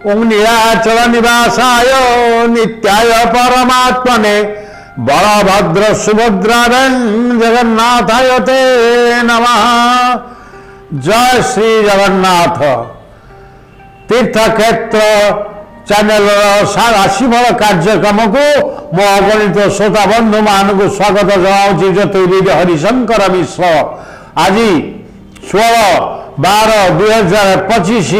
ओं नीलाचल निवासाय नित्याय परमात्मने बलभद्र सुभद्रारं जगन्नाथाय ते नमः। जय श्री जगन्नाथ। तीर्थक्षेत्र चैनल राशिफल कार्यक्रम को मो अगणित श्रोता बंधु मान को स्वागत जनाऊँ। ज्योतिर्विद हरिशंकर मिश्र। आज 16/12/2025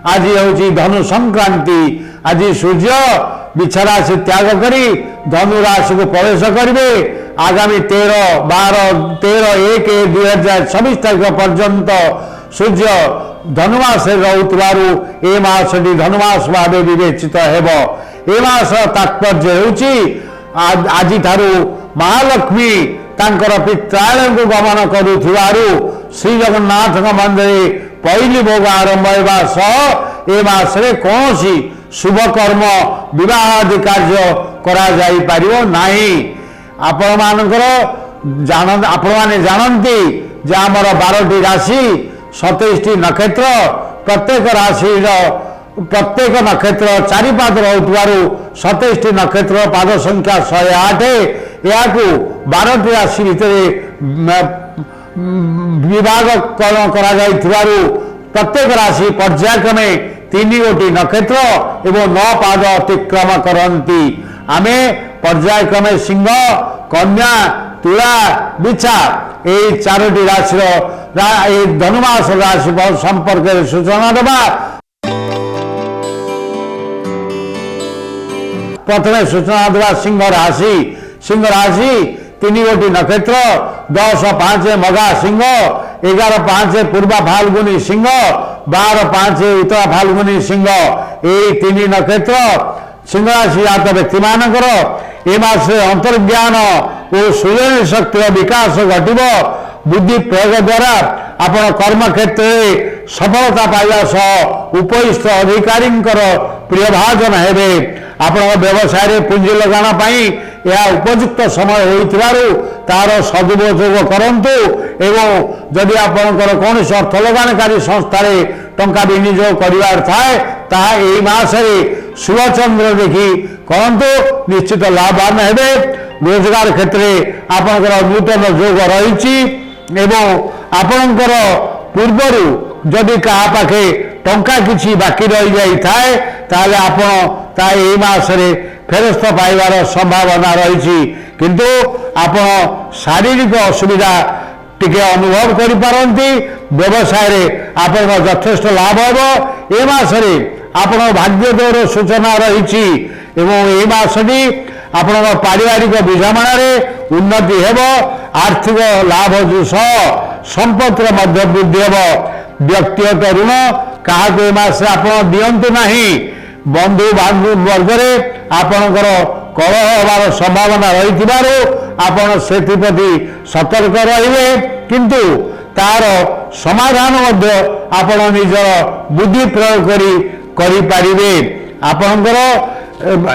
आज हूँ धनु संक्रांति। आज सूर्य बिछा राशि त्याग करी धनु राशि को प्रवेश करेंगे। आगामी 13/1/2026 तारीख पर्यंत सूर्य धनुमास रोथुवारु ए मासटी धनुमास भाव विवेचित हेब। ए मास तात्पर्य होउची आज ठारू महालक्ष्मी तांकर पित्रालय को गमन करुथिवारु श्री जगन्नाथ मंदिर पहली भोग आरंभ होगा सह ए मासरे कौनसी शुभ कर्म विवाह आदि कार्य करा जाई परिवो नाही। आपण मानकर आपण माने जानती जे आमर 12टी राशि 27टी नक्षत्र प्रत्येक राशि प्रत्येक नक्षत्र 4 पाद रहुथिबारु 27टी नक्षत्र पाद संख्या 108 या 12टी राशि भितर विभाग करा जाइथिबारु प्रत्येक राशि पर्यायक्रमे 3 गोटी नक्षत्र एवं 9 पाद अतिक्रम करती। आमे पर्यायक्रमे सिंह कन्या तुला बिछा ये 4टी राशि धनुमास राशि संपर्क सूचना देवा। प्रथम सूचना देवा सिंह राशि। सिंह राशि 3 गोटी नक्षत्र 10/5 मघा सिंह 11/5 पूर्वा फाल्गुनी सिंह 12/5 उत्तरा फाल्गुनी सिंह ये 3 नक्षत्र सिंह राशि जात व्यक्ति मानकर ए मासे अंतर्ज्ञान और सृजन शक्तिर विकास घटिब। बुद्धि प्रयोग द्वारा आपण कर्म क्षेत्र में सफलता पाइबा सह उपरिस्थ अधिकारी प्रिय भाजन हेबे। आपण व्यवसाय पुंजी लगाण पाई यह उपयुक्त समय होइथिबारु तार सदुपयोग करंतु एवं जदि आपनकर कौन अर्थ लगानकारी संस्था टंका विनियोग करिवार थाए ताहा एई मासरे शुभचंद्र देखि करंतु निश्चित लाभवान हेबे। रोजगार क्षेत्र में आपनकर नूतन योग रही एवं आपनकर पूर्वरु जदि कहा पाखे टंका किछि बाकी रही जाई थाए ताले आपण ता एई मासरे फेरस्त पाइबार संभावना रही। किंतु आपण शारीरिक असुविधा टिके अनुभव करि पारंती। व्यवसाय रे आपण यथेष्ट लाभ हो। ए मासरे आपण भाग्योदयर सूचना रही एवं ए मासटी आपण पारिवारिक बुझामण उन्नति हेब। आर्थिक लाभ सह संपत्तिर मध्य वृद्धि हेब। व्यक्तिगत ऋण क्या मास आप दिंतु ना। बंधु बांधु वर्ग आपणकर कलह होवार संभावना रही आपण से सतर्क रहिबे। किंतु तार समाधान आपण निजर बुद्धि प्रयोग करि पारिबे। आपणकर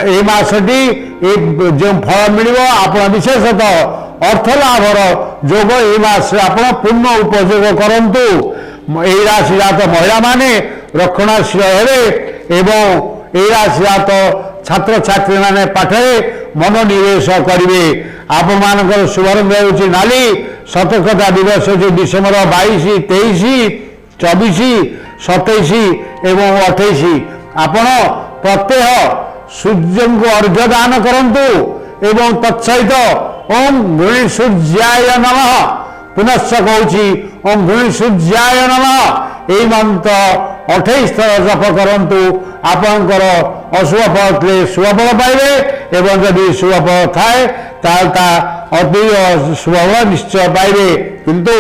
ए मासटी जो फल मिलिबो आपण विशेषतः अर्थ लाभर जोग ए मास आप पूर्ण उपयोग करंतु। यही राशि जात महिला माने रक्षणशील हेबे एवं यही राशि जात छात्र छात्री माने पाठे मनोनिवेश करिवे। आपण मानकर शुभ रंग होउची नाली। सतर्कता दिवस जो डिसेम्बर 22, 23, 24, 27 एवं 28 आपण प्रत्यह सूर्य को अर्घ्य दान करंतु एवं तत्सहित ओं गृणी सूर्याय नमः पुनश्च कहूँ ओं गृणी सूर्याय नमः यही मंत्र 28 थर जप करंतु आपणकर अशुभ फल शुभ फल पाइबे एवं जदि शुभ फल थाए अति शुभ फल निश्चय पाइबे। किंतु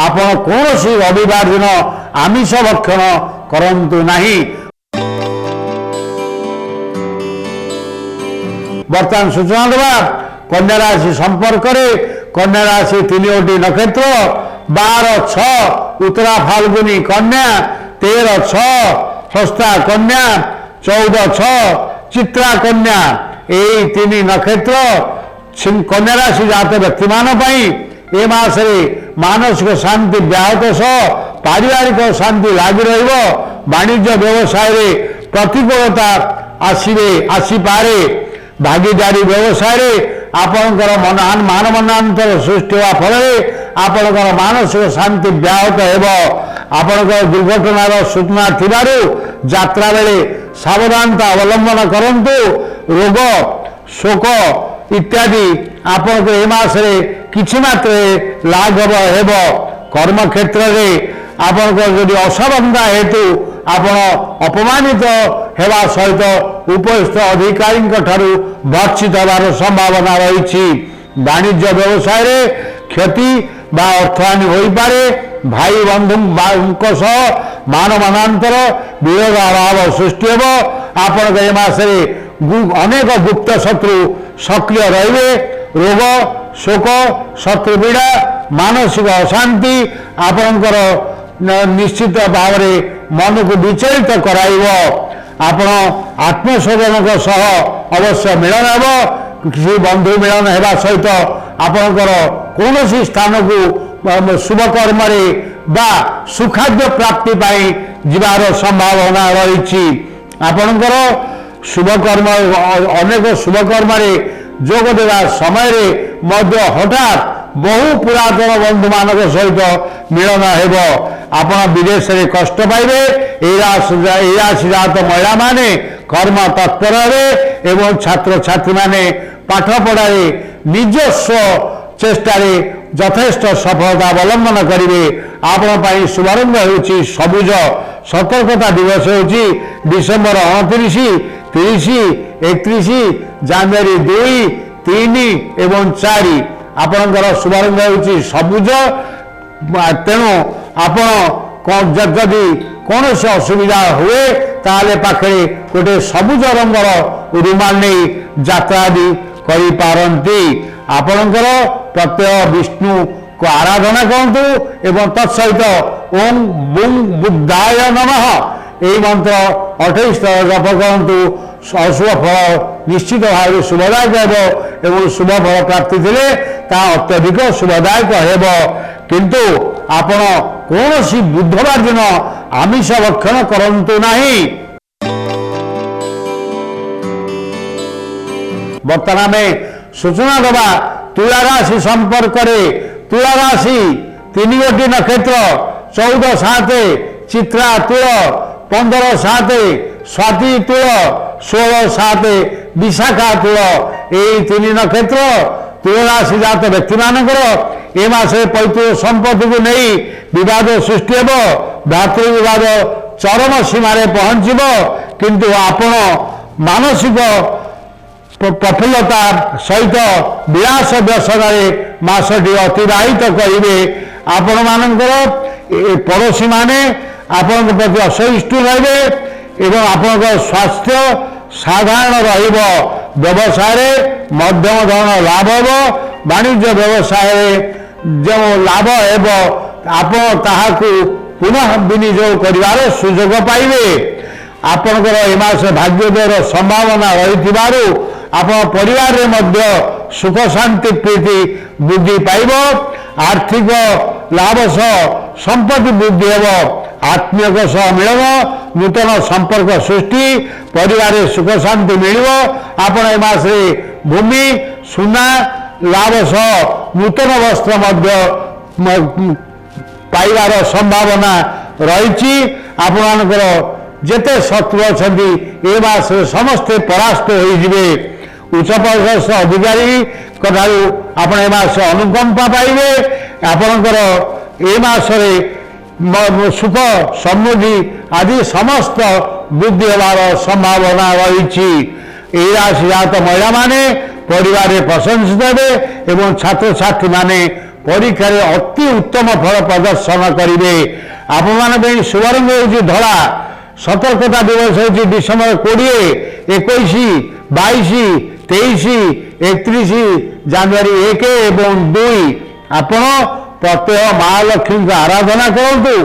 आपण कौन रविवार दिन आमिष भक्षण करंतु नहीं। बर्तमान सूचना देवा कन्या राशि संपर्क कन्या राशि 3 गोटी नक्षत्र 12/6 उत्तरा फाल्गुनी कन्या 13/6 हस्ता कन्या 14/6 चित्रा कन्या यही 3 नक्षत्र कन्या राशि जात व्यक्ति मान ए मासरे मानसिक शांति व्याहत सह पारिवारिक शांति लगी रहिबो। वाणिज्य व्यवसाय ପ୍ରତିକୂଳତା ଆସିପାରେ। ଭାଗିଦାରୀ ବ୍ୟବସାୟରେ ଆପଣଙ୍କର ମାନମନାନ୍ତର ସୃଷ୍ଟି ହେବା ଫଳରେ ଆପଣଙ୍କର ମାନସିକ ଶାନ୍ତି ବ୍ୟାହତ ହେବ। ଆପଣଙ୍କର ଦୁର୍ଘଟଣାର ସୂଚନା ଥିବାରୁ ଯାତ୍ରା ବେଳେ ସାବଧାନତା ଅବଲମ୍ବନ କରନ୍ତୁ। ରୋଗ ଶୋକ ଇତ୍ୟାଦି ଆପଣଙ୍କୁ ଏ ମାସରେ କିଛି ମାତ୍ରାରେ ଲାଘବ ହେବ। କର୍ମକ୍ଷେତ୍ରରେ ଆପଣଙ୍କର ଯଦି ଅସାବଧାନତା ହେତୁ ଆପଣ ଅପମାନିତ ହେବା ସହିତ ଉପରିସ୍ଥ ଅଧିକାରୀଙ୍କ ଠାରୁ ଭର୍ତ୍ସିତ ହେବାର ସମ୍ଭାବନା ରହିଛି। ବାଣିଜ୍ୟ ବ୍ୟବସାୟରେ କ୍ଷତି ବା ଅର୍ଥହାନି ହୋଇପାରେ। ଭାଇ ବନ୍ଧୁଙ୍କ ସହ ମାନମନାନ୍ତର ବିରୋଧ ଅଭାବ ସୃଷ୍ଟି ହେବ। ଆପଣଙ୍କ ଏ ମାସରେ ଅନେକ ଗୁପ୍ତ ଶତ୍ରୁ ସକ୍ରିୟ ରହିବେ। ରୋଗ ଶୋକ ଶତ୍ରୁପୀଡ଼ା ମାନସିକ ଅଶାନ୍ତି ଆପଣଙ୍କର ନିଶ୍ଚିତ ଭାବରେ ମନକୁ ବିଚଳିତ କରାଇବ। ଆପଣ ଆତ୍ମସ୍ୱଜନଙ୍କ ସହ ଅବଶ୍ୟ ମିଳନ ହେବ। କିଛି ବନ୍ଧୁ ମିଳନ ହେବା ସହିତ ଆପଣଙ୍କର କୌଣସି ସ୍ଥାନକୁ ଶୁଭ କର୍ମରେ ବା ସୁଖାଦ୍ୟ ପ୍ରାପ୍ତି ପାଇଁ ଯିବାର ସମ୍ଭାବନା ରହିଛି। ଆପଣଙ୍କର ଶୁଭକର୍ମ ଅନେକ ଶୁଭକର୍ମରେ ଯୋଗ ଦେବା ସମୟରେ ମଧ୍ୟ ହଠାତ୍ ବହୁ ପୁରାତନ ବନ୍ଧୁମାନଙ୍କ ସହିତ ମିଳନ ହେବ। ଆପଣ ବିଦେଶରେ କଷ୍ଟ ପାଇବେ। ଏହି ରାଶି ଜାତ ମହିଳାମାନେ କର୍ମ ତତ୍ପର ହେବେ ଏବଂ ଛାତ୍ରଛାତ୍ରୀମାନେ ପାଠପଢ଼ାରେ ନିଜସ୍ୱ ଚେଷ୍ଟାରେ ଯଥେଷ୍ଟ ସଫଳତା ଅବଲମ୍ବନ କରିବେ। ଆପଣ ପାଇଁ ଶୁଭାରମ୍ଭ ହେଉଛି ସବୁଜ। ସତର୍କତା ଦିବସ ହେଉଛି ଡିସେମ୍ବର 29, 30, 31, ଜାନୁଆରୀ 2, 3 ଏବଂ 4। ଆପଣଙ୍କର ଶୁଭାରମ୍ଭ ହେଉଛି ସବୁଜ। ତେଣୁ ଆପଣ ଯଦି କୌଣସି ଅସୁବିଧା ହୁଏ ତାହେଲେ ପାଖରେ ଗୋଟେ ସବୁଜ ରଙ୍ଗର ରୁମାଲ ନେଇ ଯାତ୍ରା ଆଦି କରିପାରନ୍ତି। ଆପଣଙ୍କର ପ୍ରତ୍ୟୟ ବିଷ୍ଣୁକୁ ଆରାଧନା କରନ୍ତୁ ଏବଂ ତତ୍ସହିତ ଓಂ ବୁଂ ବୁଦ୍ଧାୟ ନମଃ ଏହି ମନ୍ତ୍ର 28 ଥର ଜପ କରନ୍ତୁ। ଅଶୁଭ ଫଳ ନିଶ୍ଚିତ ଭାବରେ ଶୁଭଦାୟକ ହେବ ଏବଂ ଶୁଭ ଫଳ ପ୍ରାପ୍ତି ଥିଲେ ତାହା ଅତ୍ୟଧିକ ଶୁଭଦାୟକ ହେବ। କିନ୍ତୁ ଆପଣ କୌଣସି ବୁଧବାର ଦିନ ଆମିଷ ଭକ୍ଷଣ କରନ୍ତୁ ନାହିଁ। ବର୍ତ୍ତମାନ ଆମେ ସୂଚନା ଦେବା ତୁଳା ରାଶି ସମ୍ପର୍କରେ। ତୁଳା ରାଶି 3 ଗୋଟି ନକ୍ଷତ୍ର 14/7 ଚିତ୍ରା ତୁଳ, 15/7 ସ୍ୱାତି ତୁଳ, 16/7 ବିଶାଖା ତୁଳ। ଏହି 3 ନକ୍ଷତ୍ର ତୁଳ ରାଶି ଜାତ ବ୍ୟକ୍ତିମାନଙ୍କର ଏ ମାସରେ ପୈତୃକ ସମ୍ପତ୍ତିକୁ ନେଇ ବିବାଦ ସୃଷ୍ଟି ହେବ। ଭାତୃ ବିବାଦ ଚରମ ସୀମାରେ ପହଞ୍ଚିବ। କିନ୍ତୁ ଆପଣ ମାନସିକ ପ୍ରଫୁଲ୍ଲତା ସହିତ ବିଳାସ ବ୍ୟସନରେ ମାସଟି ଅତିବାହିତ କରିବେ। ଆପଣମାନଙ୍କର ପଡ଼ୋଶୀମାନେ ଆପଣଙ୍କ ପ୍ରତି ଅସହିଷ୍ଣୁ ରହିବେ ଏବଂ ଆପଣଙ୍କ ସ୍ୱାସ୍ଥ୍ୟ ସାଧାରଣ ରହିବ। ବ୍ୟବସାୟରେ ମଧ୍ୟମ ଧରଣର ଲାଭ ହେବ। ବାଣିଜ୍ୟ ବ୍ୟବସାୟରେ ଯେଉଁ ଲାଭ ହେବ ଆପଣ ତାହାକୁ ପୁନଃ ବିନିଯୋଗ କରିବାର ସୁଯୋଗ ପାଇବେ। ଆପଣଙ୍କର ଏ ମାସ ଭାଗ୍ୟୋଦୟର ସମ୍ଭାବନା ରହିଥିବାରୁ ଆପଣ ପରିବାରରେ ମଧ୍ୟ ସୁଖ ଶାନ୍ତି ପ୍ରୀତି ବୃଦ୍ଧି ପାଇବ। ଆର୍ଥିକ ଲାଭ ସହ ସମ୍ପତ୍ତି ବୃଦ୍ଧି ହେବ। ଆତ୍ମୀୟଙ୍କ ସହ ମିଳନ, ନୂତନ ସମ୍ପର୍କ ସୃଷ୍ଟି, ପରିବାରରେ ସୁଖ ଶାନ୍ତି ମିଳିବ। ଆପଣ ଏ ମାସରେ ଭୂମି ସୁନା ଲାଭ ସହ ନୂତନ ବସ୍ତ୍ର ମଧ୍ୟ ପାଇବାର ସମ୍ଭାବନା ରହିଛି। ଆପଣମାନଙ୍କର ଯେତେ ଶତ୍ରୁ ଅଛନ୍ତି ଏ ମାସରେ ସମସ୍ତେ ପରାସ୍ତ ହୋଇଯିବେ। ଉଚ୍ଚପଦସ୍ଥ ଅଧିକାରୀଙ୍କ ଠାରୁ ଆପଣ ଏ ମାସ ଅନୁକମ୍ପା ପାଇବେ। ଆପଣଙ୍କର ଏ ମାସରେ ସୁଖ ସମୃଦ୍ଧି ଆଦି ସମସ୍ତ ବୃଦ୍ଧି ହେବାର ସମ୍ଭାବନା ରହିଛି। ଏହି ରାଶି ଜାତ ମହିଳାମାନେ ପରିବାରରେ ପ୍ରଶଂସିତ ହେବେ ଏବଂ ଛାତ୍ରଛାତ୍ରୀମାନେ ପରୀକ୍ଷାରେ ଅତି ଉତ୍ତମ ଫଳ ପ୍ରଦର୍ଶନ କରିବେ। ଆପଣମାନଙ୍କ ପାଇଁ ଶୁଭାରମ୍ଭ ହେଉଛି ଧଳା। ସତର୍କତା ଦିବସ ହେଉଛି ଡିସେମ୍ବର 20, 21, 22, 23, 31, ଜାନୁଆରୀ 1 ଏବଂ 2। ଆପଣ ପ୍ରତ୍ୟହ ମହାଲକ୍ଷ୍ମୀଙ୍କ ଆରାଧନା କରନ୍ତୁ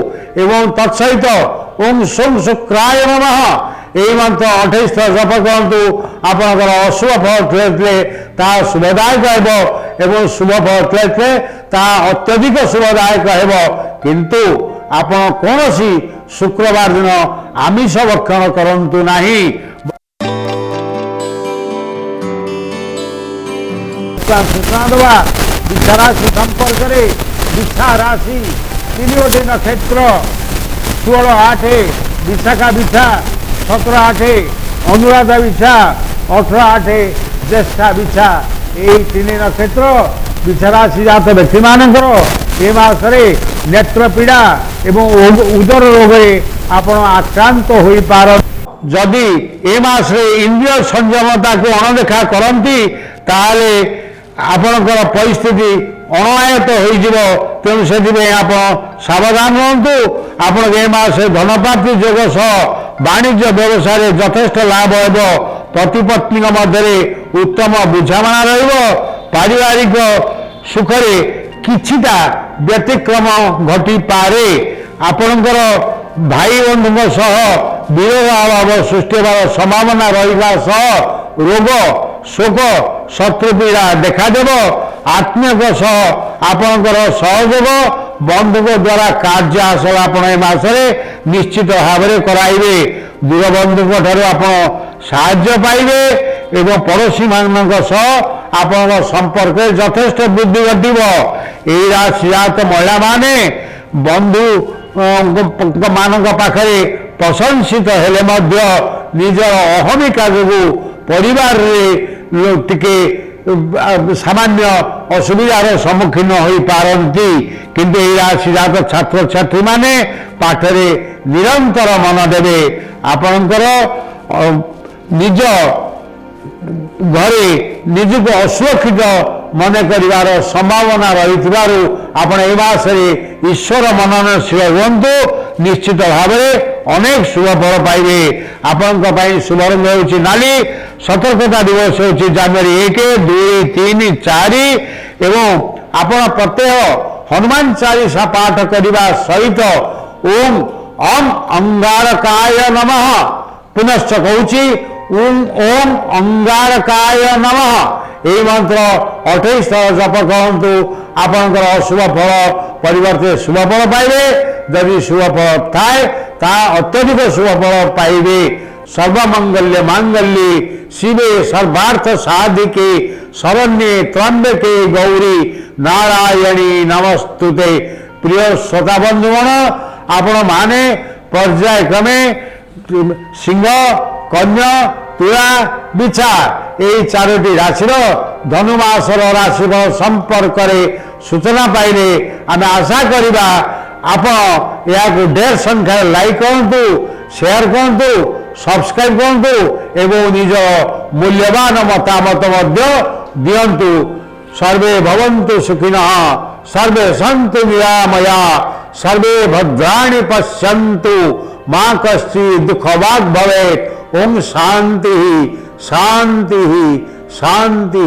ଏବଂ ତତ୍ସହିତ ଓಂ ସୌଂ ଶୁକ୍ରାୟ ନମଃ ଏହି ମନ୍ତ୍ର 28 ଥର ଜପ କରନ୍ତୁ। ଆପଣଙ୍କର ଅଶୁଭ ଫଳ ଥିଲେ ତାହା ଶୁଭଦାୟକ ହେବ ଏବଂ ଶୁଭ ଫଳ ଥିଲେ ତାହା ଅତ୍ୟଧିକ ଶୁଭଦାୟକ ହେବ। କିନ୍ତୁ ଆପଣ କୌଣସି शुक्रवार दिन आमिष भक्षण करंतु नाही। सूचना देवा बिछा राशि संपर्क में बिछा राशि 3 गोटी नक्षत्र 16-8 विशाखा बिछा 17-8 अनुराधा बिछा 18-8 ज्येष्ठा बिछा यही 3 नक्षत्र बिछा राशि जात व्यक्ति मानकर ए मासरे नेत्र पीड़ा एवं उदर रोग आपण आक्रांत हो पार। जदि ए मासरे इंद्रिय संयमता को अणदेखा करती ताले आपणकर परिस्थिति अणआयत हो तेणु से आप सावधान रुहतु। आपण ए मासे धनप्राप्ति जोग सह वाणिज्य व्यवसाय यथेष्ट लाभ हो। पति पत्नी मध्य उत्तम बुझामणा पारिवारिक सुखरे किछिटा व्यतिक्रम घटी पारे। आपणकर भाई बंधु सह विरोध अभाव सृष्टि होवार संभावना रहा सह रोग शोक शत्रु पीड़ा देखादेव। आत्मीय सह आपणकर सहयोग बंधु द्वारा कार्य हासिल आपण ए मासरे निश्चित भाव में कराइबे। दूर बंधु ठारू आपण साहाय्य पाइबे एवं पड़ोशी मान आपण संपर्क यथेष्ट वृद्धि घटव। यही राशि जात महिला माने बंधु मान पाखरे प्रशंसित हेले मध्य निजर अहमिका जो परिवार टिके सामान्य असुविधार सम्मुखीन हो पारती। किंतु यही राशि जात छात्र छात्री माने पाठरे निरंतर मन देवे। आपणकर निज घरे निजक असुरक्षित मन कर संभावना रही आपण ए मासरे ईश्वर मननशील रुहतु। निश्चित भाव में अनेक शुभ फल पाइबे। आपण शुभ रंग होउछि नाली। सतर्कता दिवस होउछि जनवरी 1, 2, 3, 4 एवं आपण प्रत्येह हनुमान चालीसा पाठ करने सहित ओम ओम अंगारकाय नमः पुनश्च कहूछि ओम अंगारकाय नमः यही मंत्र 28 थर जप कहतु। आपणकर अशुभ फल परिवर्ते शुभ फल पाइबे। यदि शुभ फल थाए ता अत्यधिक शुभ फल पाइबे। सर्वमंगल्य मांगल्ये शिवे सर्वार्थ साधिके शरण्ये त्र्यंबके गौरी नारायणी नमस्तुते। प्रिय श्रोता बंधुगण आपण माने पर्याय क्रमे सिंह कन्या तुला बिछा यही 4टी राशि धनुमासर राशिफल संपर्क सूचना पाइले आम आशा करिबा आपण या ढेर संख्या लाइक करंतु शेयर करंतु सब्सक्राइब करंतु एवं निज मूल्यवान मतामत दियंतु। सर्वे भवन्तु सुखिनः सर्वे सन्तु निरामया सर्वे भद्राणि पश्यन्तु मा कश्चित् दुःखभाग् भवेत्। ओम शांति शांति शांति।